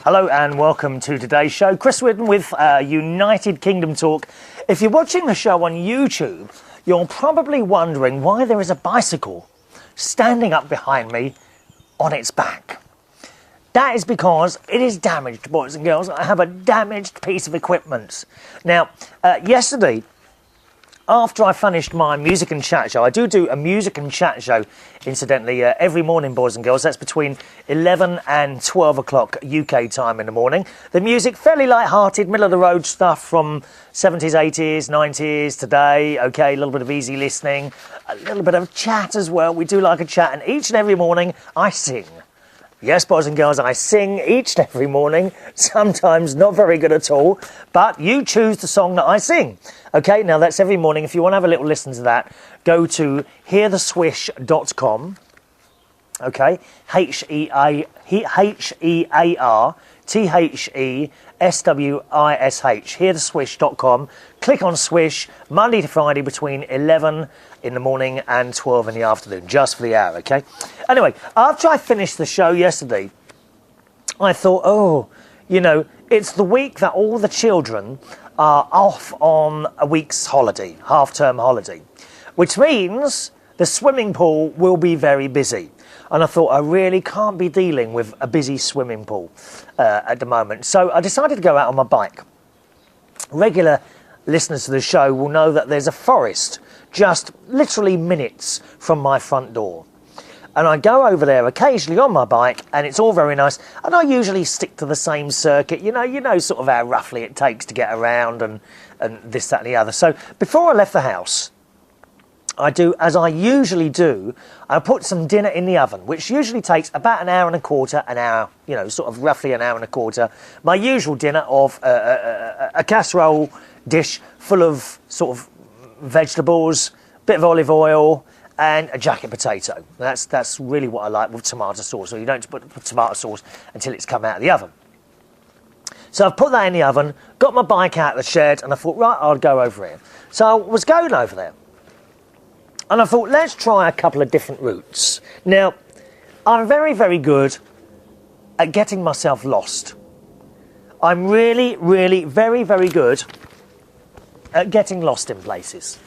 Hello and welcome to today's show. Chris Reardon with United Kingdom Talk. If you're watching the show on YouTube, you're probably wondering why there is a bicycle standing up behind me on its back. That is because it is damaged, boys and girls. I have a damaged piece of equipment. Now, yesterday, after I finished my music and chat show, I do a music and chat show, incidentally, every morning, boys and girls. That's between 11 and 12 o'clock UK time in the morning. The music, fairly light-hearted, middle-of-the-road stuff from 70s, 80s, 90s, today, okay, a little bit of easy listening, a little bit of chat as well. We do like a chat, and each and every morning, I sing. Yes, boys and girls, I sing each and every morning, sometimes not very good at all, but you choose the song that I sing. Okay, now that's every morning. If you want to have a little listen to that, go to heartheswish.com. Okay, HEARTHESWISH, heartheswish.com. Click on Swish, Monday to Friday between 11 in the morning and 12 in the afternoon, just for the hour, okay? Anyway, after I finished the show yesterday, I thought, oh, you know, it's the week that all the children are off on a week's holiday, half-term holiday, which means the swimming pool will be very busy. And I thought I really can't be dealing with a busy swimming pool at the moment. So I decided to go out on my bike. Regular listeners to the show will know that there's a forest just literally minutes from my front door. And I go over there occasionally on my bike, and it's all very nice. And I usually stick to the same circuit, you know sort of how roughly it takes to get around and this, that and the other. So before I left the house, I do, as I usually do, I put some dinner in the oven, which usually takes about an hour and a quarter, an hour, you know, sort of roughly an hour and a quarter. My usual dinner of a casserole dish full of sort of vegetables, bit of olive oil, and a jacket potato. That's really what I like with tomato sauce. So you don't put tomato sauce until it's come out of the oven. So I've put that in the oven, got my bike out of the shed, and I thought, right, I'll go over here. So I was going over there. And I thought, let's try a couple of different routes. Now, I'm very, very good at getting myself lost. I'm really, really very, very good at getting lost in places.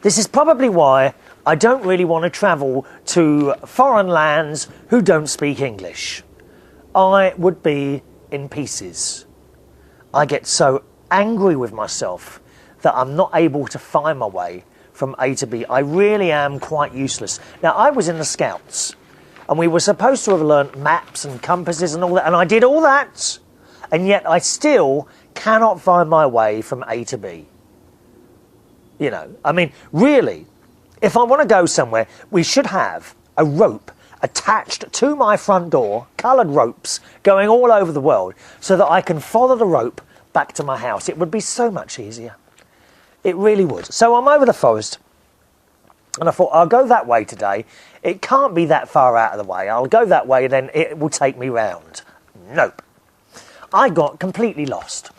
This is probably why I don't really want to travel to foreign lands who don't speak English. I would be in pieces. I get so angry with myself that I'm not able to find my way from A to B. I really am quite useless. Now, I was in the Scouts, and we were supposed to have learnt maps and compasses and all that, and I did all that, and yet I still cannot find my way from A to B. You know, I mean, really, if I want to go somewhere, we should have a rope attached to my front door, coloured ropes going all over the world, so that I can follow the rope back to my house. It would be so much easier. It really would. So I'm over the forest, and I thought, I'll go that way today. It can't be that far out of the way. I'll go that way, then it will take me round. Nope. I got completely lost.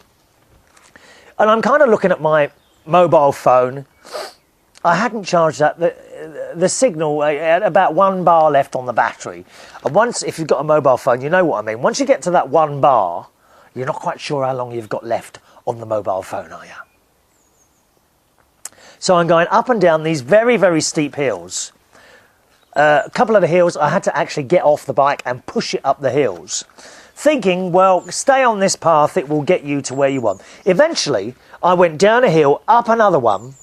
And I'm kind of looking at my mobile phone. I hadn't charged that. The signal had about 1 bar left on the battery. And once, if you've got a mobile phone, you know what I mean. Once you get to that 1 bar, you're not quite sure how long you've got left on the mobile phone, are you? So I'm going up and down these very, very steep hills. A couple of the hills, I had to actually get off the bike and push it up the hills, thinking, well, stay on this path, it will get you to where you want. Eventually, I went down a hill, up another one,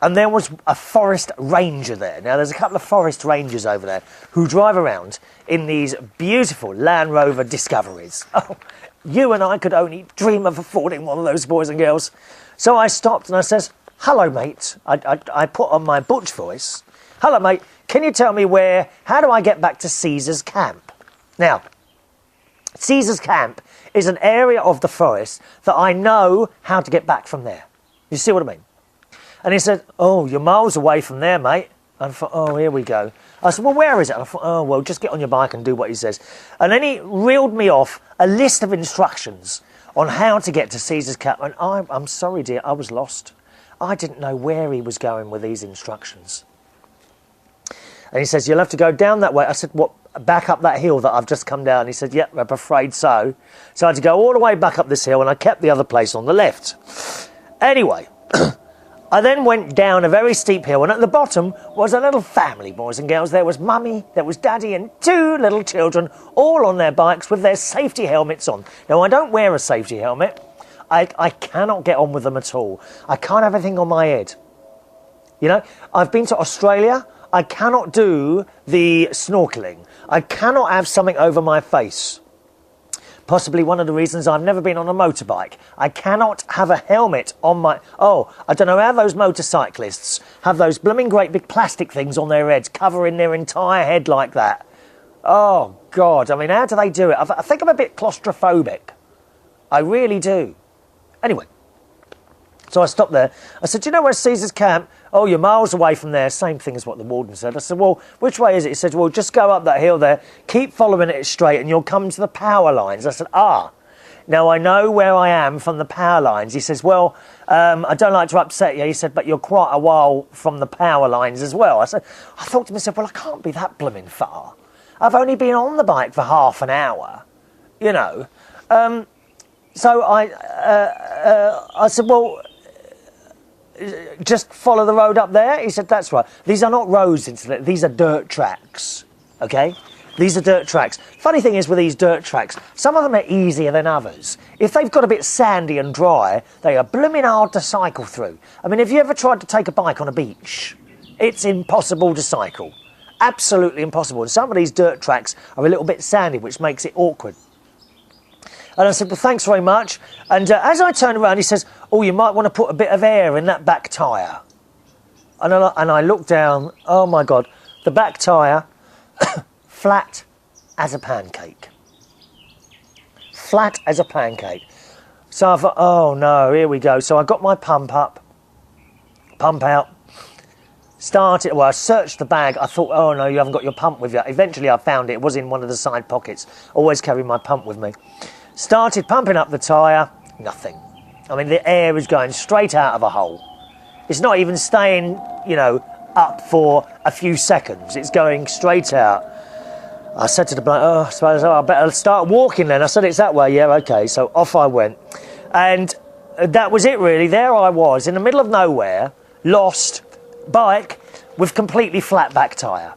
and there was a forest ranger there. Now, there's a couple of forest rangers over there who drive around in these beautiful Land Rover Discoveries. Oh, you and I could only dream of affording one of those, boys and girls. So I stopped and I says, hello, mate. I put on my butch voice. Hello, mate. Can you tell me how do I get back to Ceasars camp? Now, Ceasars camp is an area of the forest that I know how to get back from there. You see what I mean? And he said, oh, you're miles away from there, mate. And I thought, oh, here we go. I said, well, where is it? And I thought, oh, well, just get on your bike and do what he says. And then he reeled me off a list of instructions on how to get to Ceasars camp. And I'm sorry, dear, I was lost. I didn't know where he was going with these instructions. And he says, you'll have to go down that way. I said, what, back up that hill that I've just come down. He said, yep, I'm afraid so. So I had to go all the way back up this hill, and I kept the other place on the left. Anyway, I then went down a very steep hill, and at the bottom was a little family, boys and girls. There was Mummy, there was Daddy, and 2 little children, all on their bikes with their safety helmets on. Now, I don't wear a safety helmet. I cannot get on with them at all. I can't have anything on my head. You know, I've been to Australia. I cannot do the snorkeling. I cannot have something over my face. Possibly one of the reasons I've never been on a motorbike. I cannot have a helmet on my... Oh, I don't know how those motorcyclists have those blooming great big plastic things on their heads, covering their entire head like that. Oh, God. I mean, how do they do it? I think I'm a bit claustrophobic. I really do. Anyway, so I stopped there. I said, do you know where Ceasars camp? Oh, you're miles away from there. Same thing as what the warden said. I said, well, which way is it? He said, well, just go up that hill there, keep following it straight, and you'll come to the power lines. I said, now I know where I am from the power lines. He says, well, I don't like to upset you. He said, but you're quite a while from the power lines as well. I thought to myself, well, I can't be that blooming far. I've only been on the bike for half an hour, you know. So I said, well, just follow the road up there? He said, that's right. These are not roads, these are dirt tracks, okay? These are dirt tracks. Funny thing is with these dirt tracks, some of them are easier than others. If they've got a bit sandy and dry, they are blooming hard to cycle through. I mean, have you ever tried to take a bike on a beach? It's impossible to cycle. Absolutely impossible. And some of these dirt tracks are a little bit sandy, which makes it awkward. And I said, well, thanks very much. And as I turned around, he says, oh, you might want to put a bit of air in that back tyre. And I looked down, oh, my God, the back tyre, flat as a pancake. Flat as a pancake. So I thought, oh, no, here we go. So I got my pump up, pump out, started, well, I searched the bag. I thought, oh, no, you haven't got your pump with you. Eventually, I found it. It was in one of the side pockets. Always carry my pump with me. Started pumping up the tyre, nothing. I mean, the air is going straight out of a hole. It's not even staying, you know, up for a few seconds. It's going straight out. I said to the bloke, oh, I suppose I better start walking then. I said, it's that way, yeah, okay. So off I went. And that was it, really. There I was, in the middle of nowhere, lost, bike with completely flat back tyre.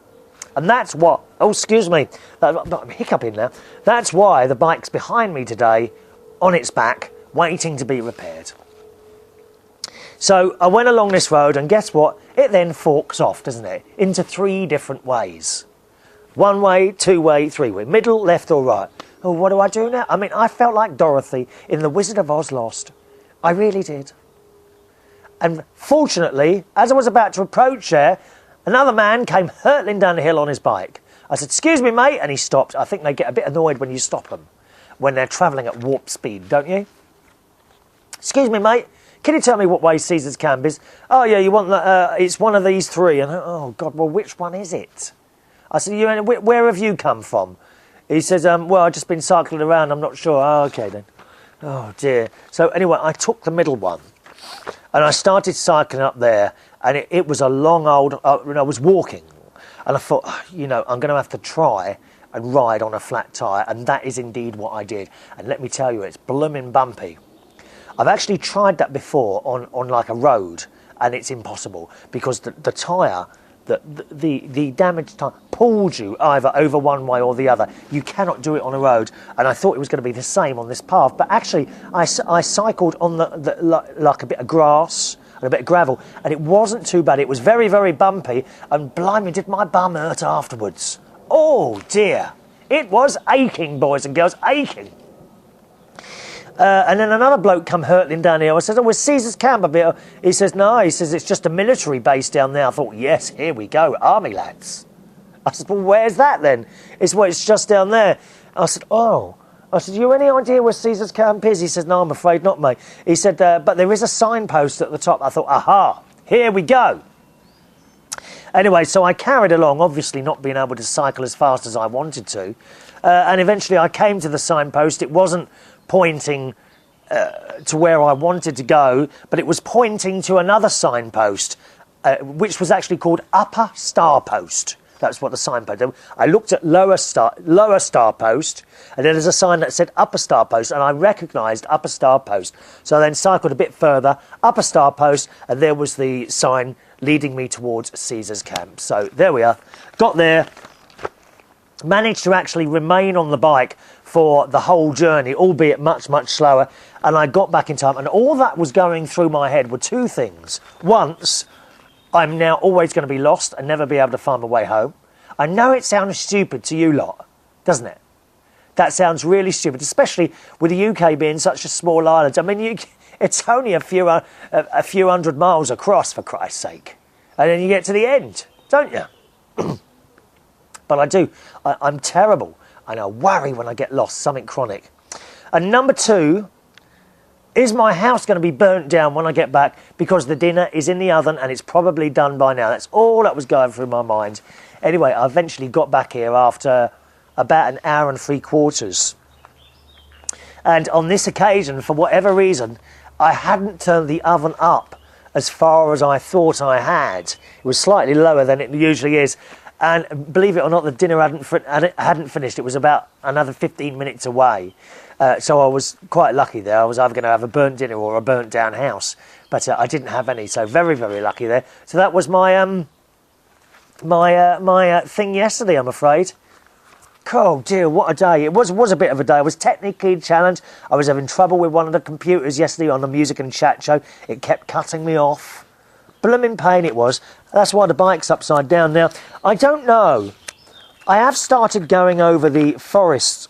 And that's what, oh, excuse me, I'm hiccuping now. That's why the bike's behind me today, on its back, waiting to be repaired. So I went along this road, and guess what? It then forks off, doesn't it, into 3 different ways. 1 way, 2 way, 3 way, middle, left or right. Oh, what do I do now? I mean, I felt like Dorothy in The Wizard of Oz Lost. I really did. And fortunately, as I was about to approach there, another man came hurtling down the hill on his bike. I said, excuse me, mate, and he stopped. I think they get a bit annoyed when you stop them, when they're travelling at warp speed, don't you? Excuse me, mate, can you tell me what way Ceasars camp is? Oh, yeah, you want that? It's one of these 3. And oh, God, well, which one is it? I said, where have you come from? He says, well, I've just been cycling around, I'm not sure. Oh, OK, then. Oh, dear. So, anyway, I took the middle one, and I started cycling up there, and it was a long old... I was walking, and I thought, oh, you know, I'm going to have to try and ride on a flat tyre, and that is indeed what I did. And let me tell you, it's blooming bumpy. I've actually tried that before on like a road, and it's impossible, because the tyre... The damaged tyre pulls you either over one way or the other. You cannot do it on a road, and I thought it was going to be the same on this path. But actually, I cycled on like a bit of grass and a bit of gravel, and it wasn't too bad. It was very, very bumpy, and blimey, did my bum hurt afterwards. Oh, dear. It was aching, boys and girls, aching. And then another bloke come hurtling down here. I said, oh, was Ceasars camp a bit? He says, no. He says, it's just a military base down there. I thought, yes, here we go, army lads. I said, well, where's that then? It's just down there. I said, oh. I said, you any idea where Ceasars camp is? He says, no, I'm afraid not, mate. He said, but there is a signpost at the top. I thought, aha, here we go. Anyway, so I carried along, obviously not being able to cycle as fast as I wanted to. And eventually I came to the signpost. It wasn't pointing to where I wanted to go, but it was pointing to another signpost, which was actually called Upper Star Post. That's what the signpost did. I looked at lower star post, and then there's a sign that said upper star post, and I recognised upper star post. So I then cycled a bit further, upper star post, and there was the sign leading me towards Ceasars camp. So there we are. Got there, managed to actually remain on the bike for the whole journey, albeit much, much slower, and I got back in time. And all that was going through my head were two things. Once, I'm now always going to be lost and never be able to find my way home. I know it sounds stupid to you lot, doesn't it? That sounds really stupid, especially with the UK being such a small island. I mean, it's only a few hundred miles across, for Christ's sake. And then you get to the end, don't you? But I do. I'm terrible. And I worry when I get lost, something chronic. And number two, is my house going to be burnt down when I get back because the dinner is in the oven and it's probably done by now? That's all that was going through my mind. Anyway, I eventually got back here after about an hour and 3/4. And on this occasion, for whatever reason, I hadn't turned the oven up as far as I thought I had. It was slightly lower than it usually is. And believe it or not, the dinner hadn't finished. It was about another 15 minutes away. So I was quite lucky there. I was either going to have a burnt dinner or a burnt down house. But I didn't have any, so very, very lucky there. So that was my thing yesterday, I'm afraid. Oh dear, what a day. It was a bit of a day. I was technically challenged. I was having trouble with one of the computers yesterday on the music and chat show. It kept cutting me off. Blooming pain it was. That's why the bike's upside down now. I don't know. I have started going over the forest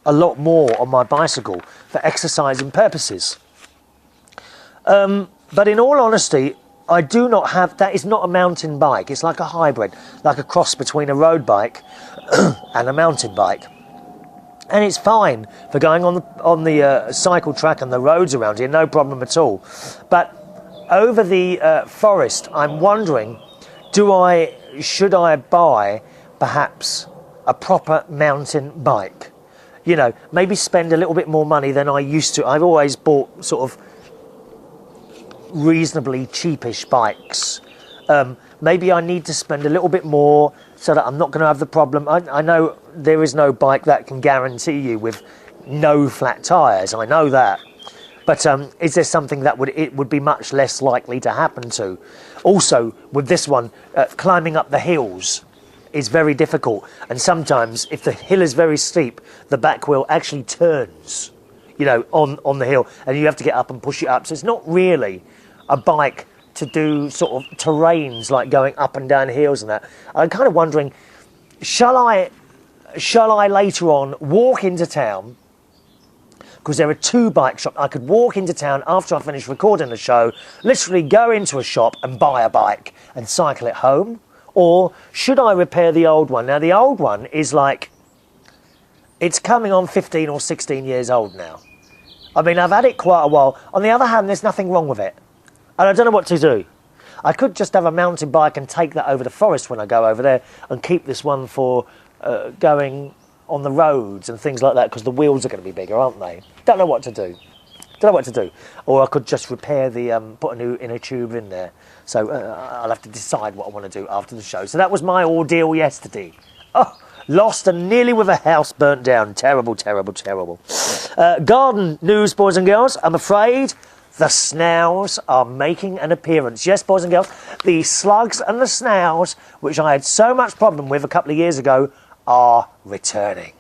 a lot more on my bicycle for exercising purposes. But in all honesty, I do not have... That is not a mountain bike. It's like a hybrid, like a cross between a road bike and a mountain bike. And it's fine for going on the cycle track and the roads around here, no problem at all. But over the forest, I'm wondering, should I buy perhaps a proper mountain bike? You know, maybe spend a little bit more money than I used to. I've always bought sort of reasonably cheapish bikes. Maybe I need to spend a little bit more so that I'm not going to have the problem. I know there is no bike that can guarantee you with no flat tyres. I know that. But is there something that would be much less likely to happen to? Also, with this one, climbing up the hills is very difficult. And sometimes, if the hill is very steep, the back wheel actually turns, you know, on the hill. And you have to get up and push it up. So it's not really a bike to do sort of terrains like going up and down hills and that. I'm kind of wondering, shall I later on walk into town? Because there are two bike shops. I could walk into town after I finish recording the show, literally go into a shop and buy a bike and cycle it home. Or should I repair the old one? Now, the old one is like, it's coming on 15 or 16 years old now. I mean, I've had it quite a while. On the other hand, there's nothing wrong with it. And I don't know what to do. I could just have a mountain bike and take that over the forest when I go over there and keep this one for going on the roads and things like that, because the wheels are going to be bigger, aren't they? Don't know what to do. Don't know what to do. Or I could just repair the, put a new inner tube in there. So I'll have to decide what I want to do after the show. So that was my ordeal yesterday. Oh, lost and nearly with a house burnt down. Terrible, terrible, terrible. Garden news, boys and girls. I'm afraid the snails are making an appearance. Yes, boys and girls, the slugs and the snails, which I had so much problem with a couple of years ago, are returning.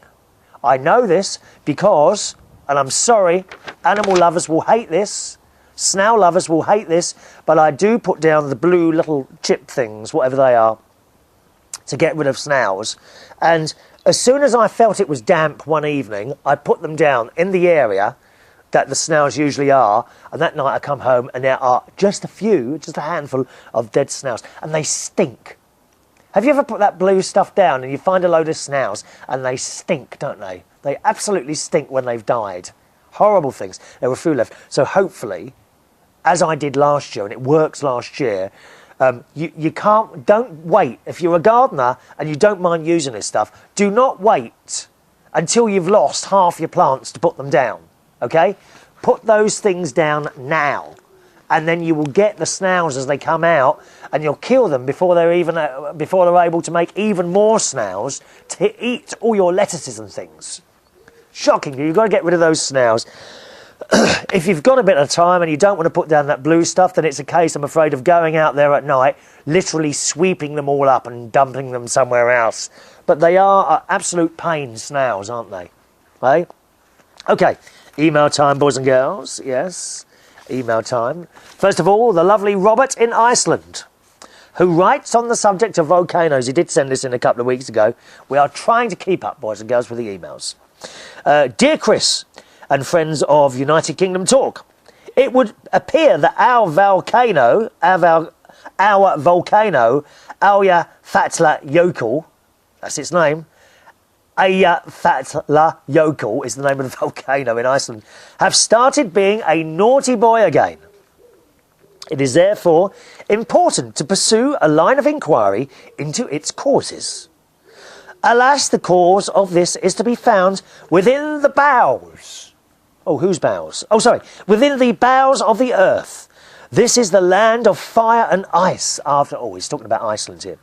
I know this because, and I'm sorry, animal lovers will hate this, snail lovers will hate this, but I do put down the blue little chip things, whatever they are, to get rid of snails. And as soon as I felt it was damp one evening, I put them down in the area that the snails usually are, and that night I come home and there are just a handful of dead snails, and they stink. Have you ever put that blue stuff down and you find a load of snails and they stink, don't they? They absolutely stink when they've died. Horrible things. There were a few left. So hopefully, as I did last year, and it works last year, don't wait. If you're a gardener and you don't mind using this stuff, do not wait until you've lost half your plants to put them down, okay? Put those things down now. and then you will get the snails as they come out, and you'll kill them before they're able to make even more snails to eat all your lettuces and things. Shocking. You've got to get rid of those snails. If you've got a bit of time and you don't want to put down that blue stuff, then it's a case, I'm afraid, of going out there at night, literally sweeping them all up and dumping them somewhere else. But they are absolute pain, snails, aren't they? Eh? Okay, email time, boys and girls. Yes, email time. First of all, the lovely Robert in Iceland, who writes on the subject of volcanoes. He did send this in a couple of weeks ago. We are trying to keep up, boys and girls, with the emails. Dear Chris and friends of United Kingdom Talk, it would appear that our volcano, Eyjafjallajökull, that's its name, Eyjafjallajökull is the name of the volcano in Iceland, have started being a naughty boy again. It is therefore important to pursue a line of inquiry into its causes. Alas, the cause of this is to be found within the bowels. Oh, whose bowels? Oh, sorry. Within the bowels of the earth. This is the land of fire and ice, after all. He's talking about Iceland here.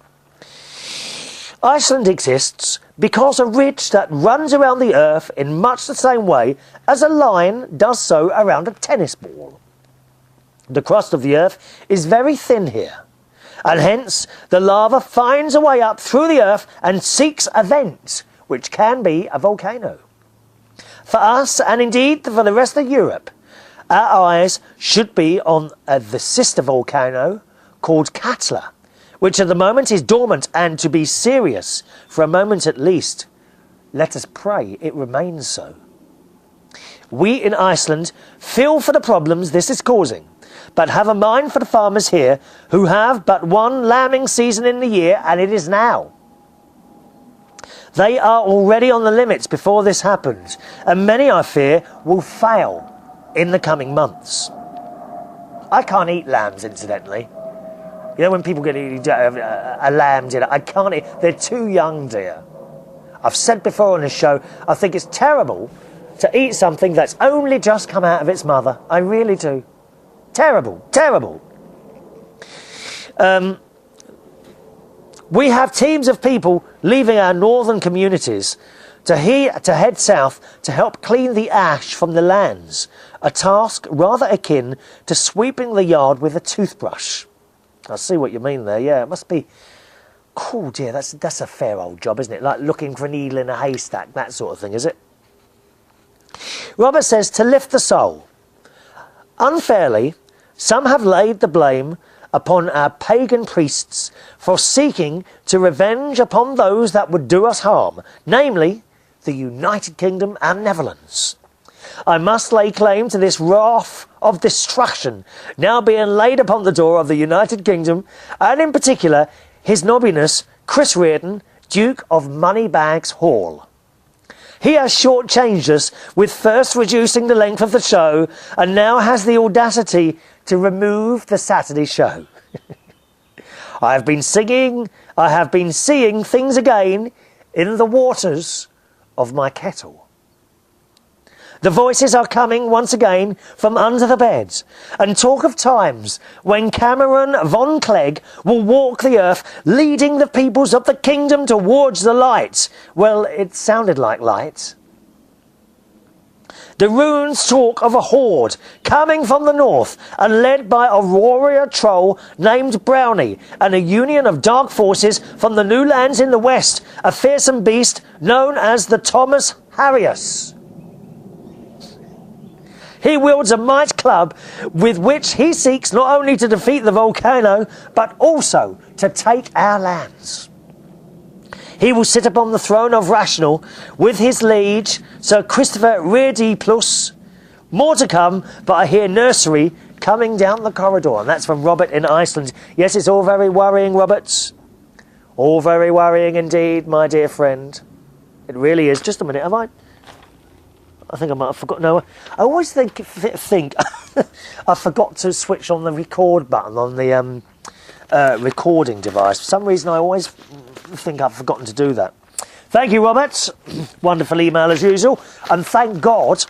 Iceland exists because a ridge that runs around the earth in much the same way as a line does so around a tennis ball. The crust of the earth is very thin here, and hence the lava finds a way up through the earth and seeks a vent, which can be a volcano. For us, and indeed for the rest of Europe, our eyes should be on the sister volcano called Katla, which at the moment is dormant, and to be serious, for a moment at least, let us pray it remains so. We in Iceland feel for the problems this is causing, but have a mind for the farmers here who have but one lambing season in the year, and it is now. They are already on the limits before this happens, and many, I fear, will fail in the coming months. I can't eat lambs, incidentally. You know, when people get a lamb dinner, I can't eat. They're too young, dear. I've said before on this show, I think it's terrible to eat something that's only just come out of its mother. I really do. Terrible, terrible. We have teams of people leaving our northern communities to head south to help clean the ash from the lands, a task rather akin to sweeping the yard with a toothbrush. I see what you mean there, yeah, it must be... Cool, dear, that's a fair old job, isn't it? Like looking for a needle in a haystack, that sort of thing, is it? Robert says, to lift the soul. Unfairly, some have laid the blame upon our pagan priests for seeking to revenge upon those that would do us harm, namely the United Kingdom and Netherlands. I must lay claim to this wrath of destruction now being laid upon the door of the United Kingdom, and in particular His Nobbiness Chris Reardon, Duke of Moneybags Hall. He has shortchanged us with first reducing the length of the show, and now has the audacity to remove the Saturday show. I have been seeing things again in the waters of my kettle. The voices are coming once again from under the beds, and talk of times when Cameron von Clegg will walk the earth, leading the peoples of the kingdom towards the light. Well, it sounded like light. The runes talk of a horde coming from the north and led by a warrior troll named Brownie, and a union of dark forces from the new lands in the west, a fearsome beast known as the Thomas Harrius. He wields a might club with which he seeks not only to defeat the volcano, but also to take our lands. He will sit upon the throne of Rational with his liege, Sir Christopher Reardon plus. More to come, but I hear nursery coming down the corridor. And that's from Robert in Iceland. Yes, it's all very worrying, Roberts. All very worrying indeed, my dear friend. It really is. Just a minute, am I think I might have forgotten. No, I always think I forgot to switch on the record button on the recording device. For some reason, I always think I've forgotten to do that. Thank you, Robert. Wonderful email as usual. And thank God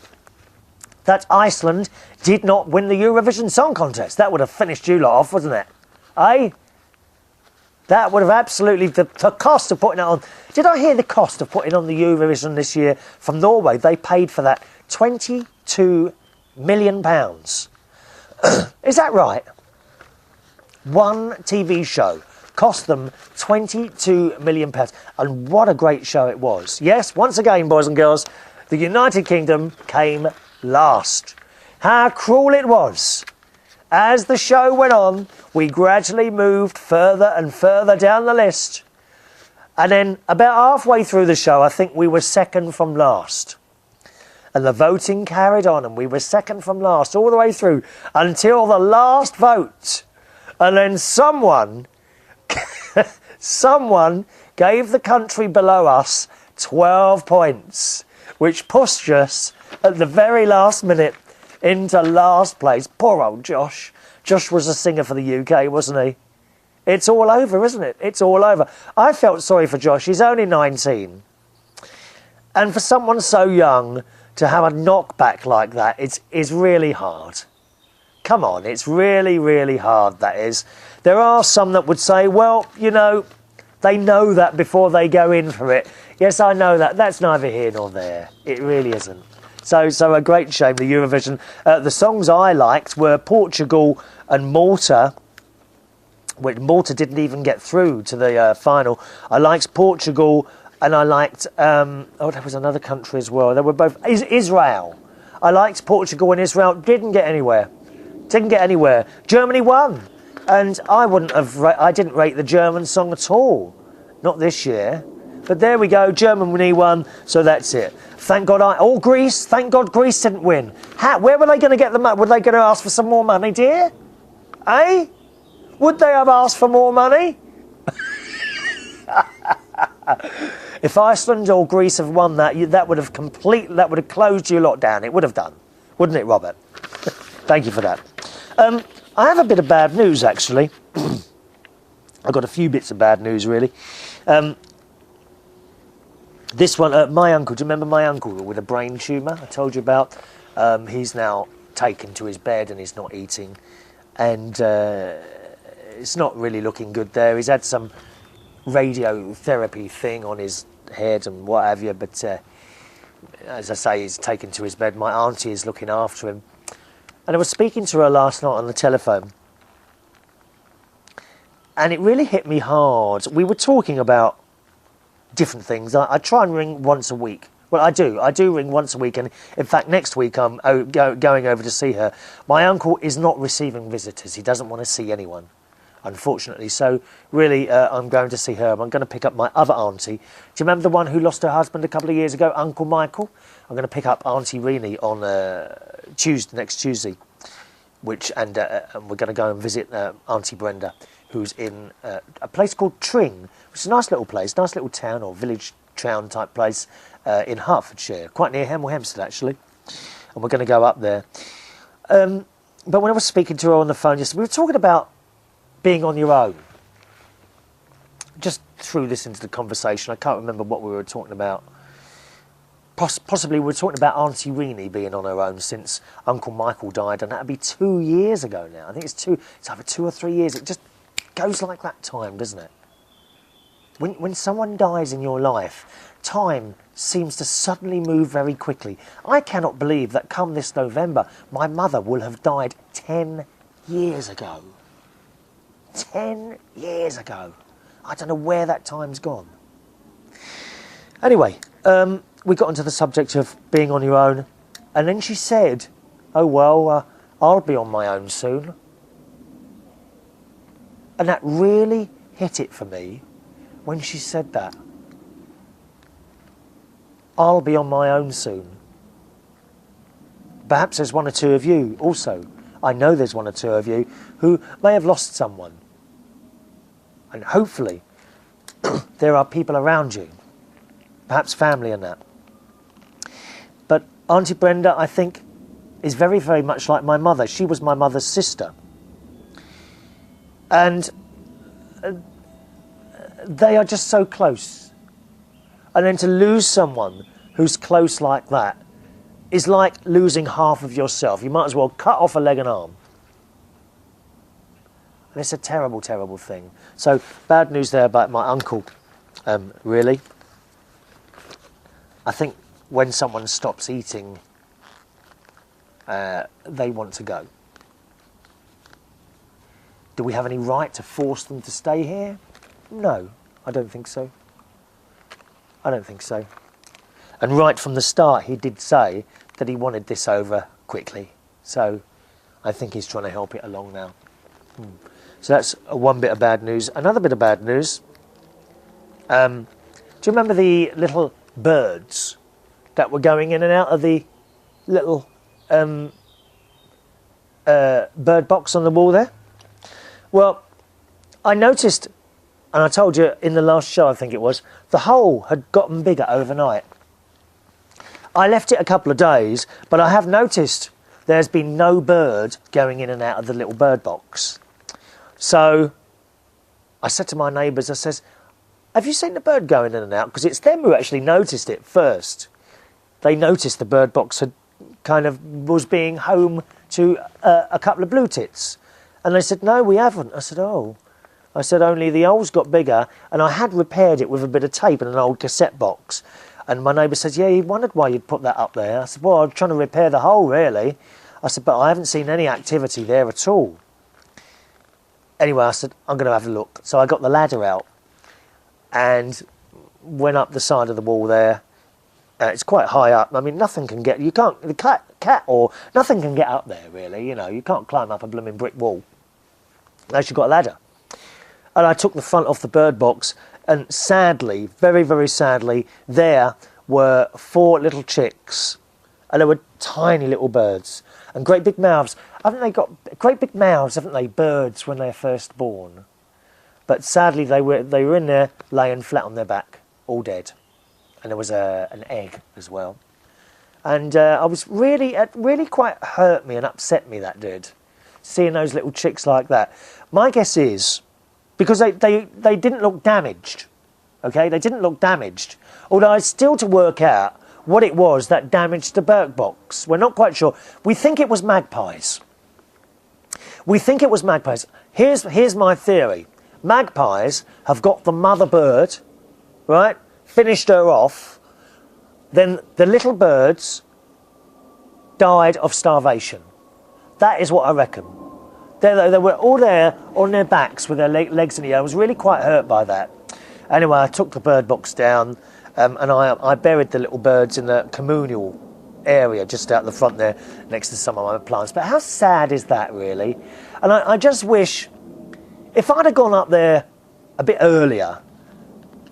that Iceland did not win the Eurovision Song Contest. That would have finished you lot off, wasn't it? Eh? That would have absolutely... The cost of putting it on... Did I hear the cost of putting on the Eurovision this year from Norway? They paid for that £22 million. Is that right? One TV show cost them £22 million. And what a great show it was. Yes, once again, boys and girls, the United Kingdom came last. How cruel it was. As the show went on, we gradually moved further and further down the list. And then about halfway through the show, I think we were second from last. And the voting carried on, and we were second from last all the way through until the last vote. And then someone gave the country below us 12 points, which pushed us at the very last minute into last place. Poor old Josh. Josh was a singer for the UK, wasn't he? It's all over, isn't it? It's all over. I felt sorry for Josh. He's only 19. And for someone so young to have a knockback like that, it's really hard. Come on, it's really, really hard, that is. There are some that would say, well, you know, they know that before they go in for it. Yes, I know that. That's neither here nor there. It really isn't. So a great shame, the Eurovision. The songs I liked were Portugal and Malta, which Malta didn't even get through to the final. I liked Portugal, and I liked... there was another country as well. They were both... Israel. I liked Portugal and Israel. Didn't get anywhere. Germany won. And I didn't rate the German song at all. Not this year. But there we go. Germany won, so that's it. Thank God Greece. Thank God Greece didn't win. Where were they going to get the money? Were they going to ask for some more money, dear? Eh? Would they have asked for more money? If Iceland or Greece have won that would have closed you lot down. It would have done, wouldn't it, Robert? Thank you for that. I have a bit of bad news, actually. I've got a few bits of bad news, really. This one, my uncle. Do you remember my uncle with a brain tumour I told you about? He's now taken to his bed and he's not eating, and it's not really looking good there. He's had some radiotherapy thing on his head and what have you, but as I say, he's taken to his bed. My auntie is looking after him, and I was speaking to her last night on the telephone, and it really hit me hard. We were talking about different things. I try and ring once a week. Well, I do ring once a week, and in fact next week I'm going over to see her. My uncle is not receiving visitors. He doesn't want to see anyone, unfortunately. So really I'm going to see her. I'm going to pick up my other auntie. Do you remember the one who lost her husband a couple of years ago, Uncle Michael? I'm going to pick up Auntie Renee on next Tuesday, and we're going to go and visit Auntie Brenda, who's in a place called Tring, which is a nice little place, nice little town or village town type place in Hertfordshire, quite near Hemel Hempstead actually, and we're going to go up there. But when I was speaking to her on the phone yesterday, we were talking about being on your own. Just threw this into the conversation. I can't remember what we were talking about. Possibly we were talking about Auntie Renee being on her own since Uncle Michael died, and that'd be 2 years ago now. I think it's either 2 or 3 years. It just goes like that time, doesn't it? When someone dies in your life, time seems to suddenly move very quickly. I cannot believe that come this November, my mother will have died 10 years ago. 10 years ago. I don't know where that time's gone. Anyway, we got onto the subject of being on your own, and then she said, oh well, I'll be on my own soon. And that really hit it for me when she said that. I'll be on my own soon. Perhaps there's one or two of you also. I know there's one or two of you who may have lost someone. And hopefully there are people around you, perhaps family and that. But Auntie Brenda, I think, is very, very much like my mother. She was my mother's sister. And they are just so close. And then to lose someone who's close like that is like losing half of yourself. You might as well cut off a leg and arm. And it's a terrible, terrible thing. So, bad news there about my uncle, really. I think when someone stops eating, they want to go. Do we have any right to force them to stay here? No, I don't think so. I don't think so. And right from the start, he did say that he wanted this over quickly. So I think he's trying to help it along now. So that's one bit of bad news. Another bit of bad news. Do you remember the little birds that were going in and out of the little bird box on the wall there? Well, I noticed, and I told you in the last show, I think it was, the hole had gotten bigger overnight. I left it a couple of days, but I have noticed there's been no bird going in and out of the little bird box. So I said to my neighbours, I says, have you seen the bird going in and out? Because it's them who actually noticed it first. They noticed the bird box had kind of was being home to a couple of blue tits. And they said, no, we haven't. I said, oh. I said, only the hole's got bigger, and I had repaired it with a bit of tape and an old cassette box. And my neighbour says, yeah, he wondered why you'd put that up there. I said, well, I'm trying to repair the hole, really. I said, but I haven't seen any activity there at all. Anyway, I said, I'm going to have a look. So I got the ladder out and went up the side of the wall there. It's quite high up. I mean, nothing can get... You can't... The cat or... Nothing can get up there, really. You know, you can't climb up a blooming brick wall unless you've got a ladder. And I took the front off the bird box, and sadly, very, very sadly, there were 4 little chicks. And they were tiny little birds. And great big mouths. Haven't they got great big mouths, haven't they, birds, when they're first born? But sadly, they were in there, laying flat on their back, all dead. And there was an egg as well. And I was it really quite hurt me and upset me, that did, seeing those little chicks like that. My guess is, because they didn't look damaged, okay? They didn't look damaged. Although it's still to work out what it was that damaged the bird box. We're not quite sure. We think it was magpies. We think it was magpies. Here's my theory. Magpies have got the mother bird, right? Finished her off. Then the little birds died of starvation. That is what I reckon. They were all there on their backs with their legs in the air. I was really quite hurt by that. Anyway, I took the bird box down and I buried the little birds in the communal area just out the front there next to some of my plants. But how sad is that, really? And I just wish, if I'd have gone up there a bit earlier,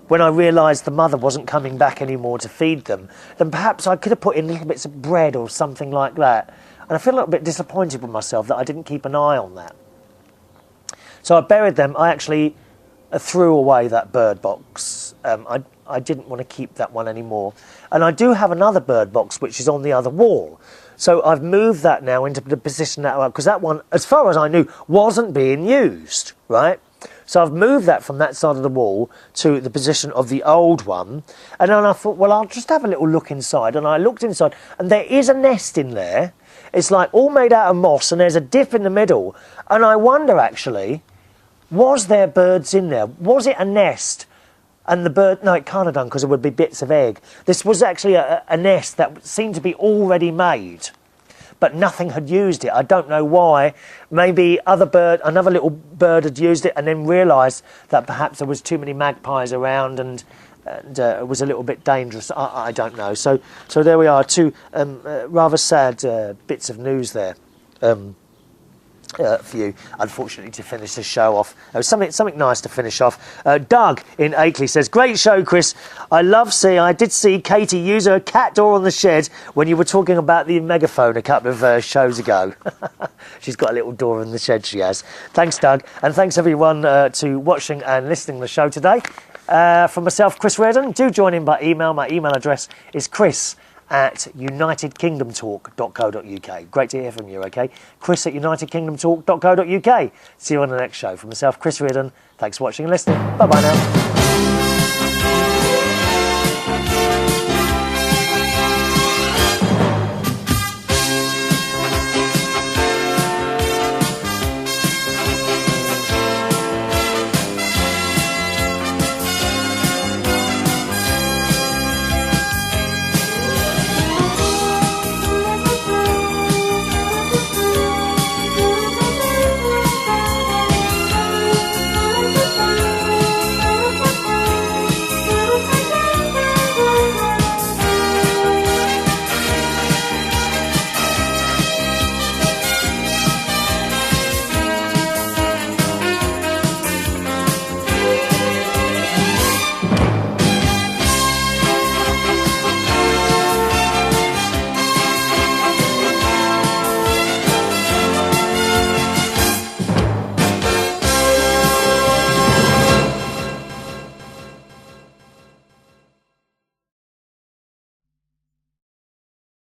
when I realised the mother wasn't coming back anymore to feed them, then perhaps I could have put in little bits of bread or something like that. And I feel a little bit disappointed with myself that I didn't keep an eye on that. So I buried them. I actually threw away that bird box. I didn't want to keep that one anymore. And I do have another bird box which is on the other wall. So I've moved that now into the position that, because that one, as far as I knew, wasn't being used, right? So I've moved that from that side of the wall to the position of the old one. And then I thought, well, I'll just have a little look inside. And I looked inside, and there is a nest in there. It's like all made out of moss, and there's a dip in the middle. And I wonder, actually, was there birds in there? Was it a nest? And the bird... No, it can't have done, because there would be bits of egg. This was actually a nest that seemed to be already made, but nothing had used it. I don't know why. Maybe another little bird had used it and then realised that perhaps there was too many magpies around and it was a little bit dangerous. I don't know. So there we are, 2 rather sad bits of news there for you, unfortunately, to finish the show off. Something nice to finish off. Doug in Akeley says, great show, Chris. I did see Katie use her cat door on the shed when you were talking about the megaphone a couple of shows ago. She's got a little door in the shed, she has. Thanks, Doug. And thanks, everyone, to watching and listening to the show today. From myself, Chris Reardon, do join in by email. My email address is chris@unitedkingdomtalk.co.uk. Great to hear from you, okay? chris@unitedkingdomtalk.co.uk. See you on the next show. From myself, Chris Reardon, thanks for watching and listening. Bye-bye now.